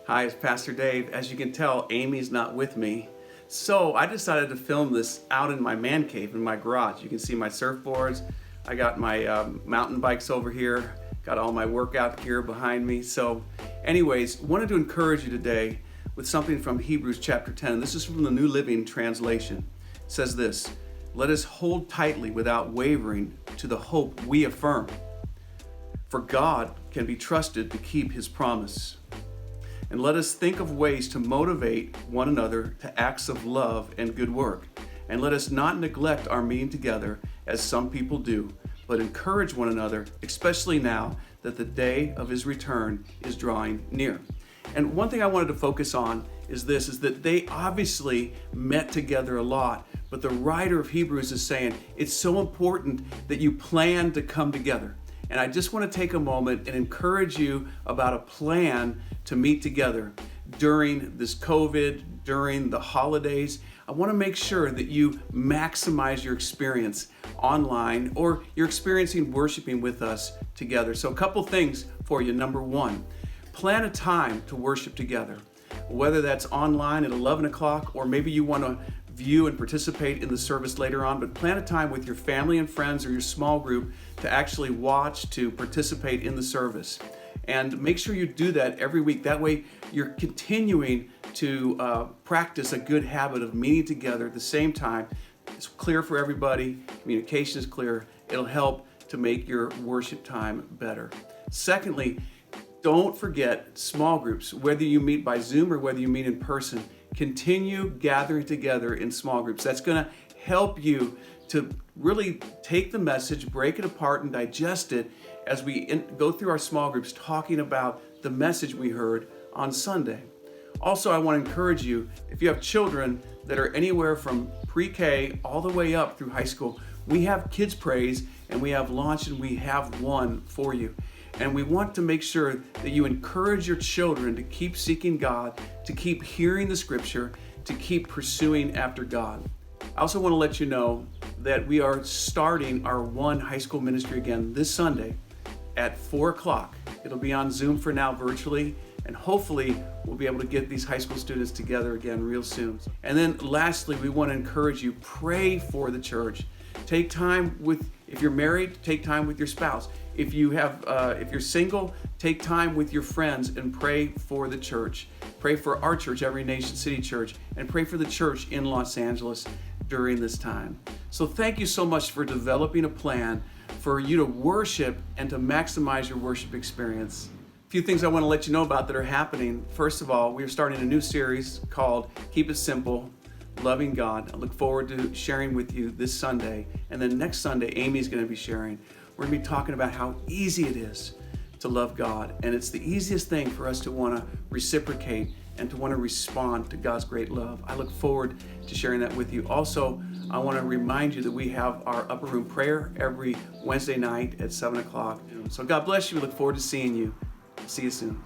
Hi, it's Pastor Dave. As you can tell, Amy's not with me. So I decided to film this out in my man cave in my garage. You can see my surfboards. I got my mountain bikes over here. Got all my workout gear behind me. So anyways, wanted to encourage you today with something from Hebrews chapter 10. This is from the New Living Translation. It says this: "Let us hold tightly without wavering to the hope we affirm. For God can be trusted to keep his promise. And let us think of ways to motivate one another to acts of love and good work. And let us not neglect our meeting together as some people do, but encourage one another, especially now that the day of his return is drawing near." And one thing I wanted to focus on is this, is that they obviously met together a lot, but the writer of Hebrews is saying it's so important that you plan to come together. And I just want to take a moment and encourage you about a plan to meet together during this COVID, during the holidays. I want to make sure that you maximize your experience online, or you're experiencing worshiping with us together. So a couple things for you. Number one, plan a time to worship together, whether that's online at 11 o'clock, or maybe you want to view and participate in the service later on, but plan a time with your family and friends or your small group to actually watch, to participate in the service. And make sure you do that every week. That way you're continuing to practice a good habit of meeting together at the same time. It's clear for everybody, communication is clear. It'll help to make your worship time better. Secondly, don't forget small groups. Whether you meet by Zoom or whether you meet in person, continue gathering together in small groups. That's going to help you to really take the message, break it apart, and digest it as we go through our small groups talking about the message we heard on Sunday. Also, I want to encourage you, if you have children that are anywhere from pre-K all the way up through high school, we have Kids Praise and we have Launch, and we have one for you. And we want to make sure that you encourage your children to keep seeking God, to keep hearing the scripture, to keep pursuing after God. I also want to let you know that we are starting our One High School Ministry again this Sunday at 4 o'clock. It'll be on Zoom for now, virtually, and hopefully we'll be able to get these high school students together again real soon. And then lastly, we want to encourage you, pray for the church. Take time with, if you're married, take time with your spouse. If you're single, take time with your friends and pray for the church. Pray for our church, Every Nation City Church, and pray for the church in Los Angeles during this time. So thank you so much for developing a plan for you to worship and to maximize your worship experience. A few things I want to let you know about that are happening. First of all, we are starting a new series called Keep It Simple, Loving God. I look forward to sharing with you this Sunday. And then next Sunday, Amy's going to be sharing. We're going to be talking about how easy it is to love God. And it's the easiest thing for us to want to reciprocate and to want to respond to God's great love. I look forward to sharing that with you. Also, I want to remind you that we have our upper room prayer every Wednesday night at 7 o'clock. So God bless you. We look forward to seeing you. See you soon.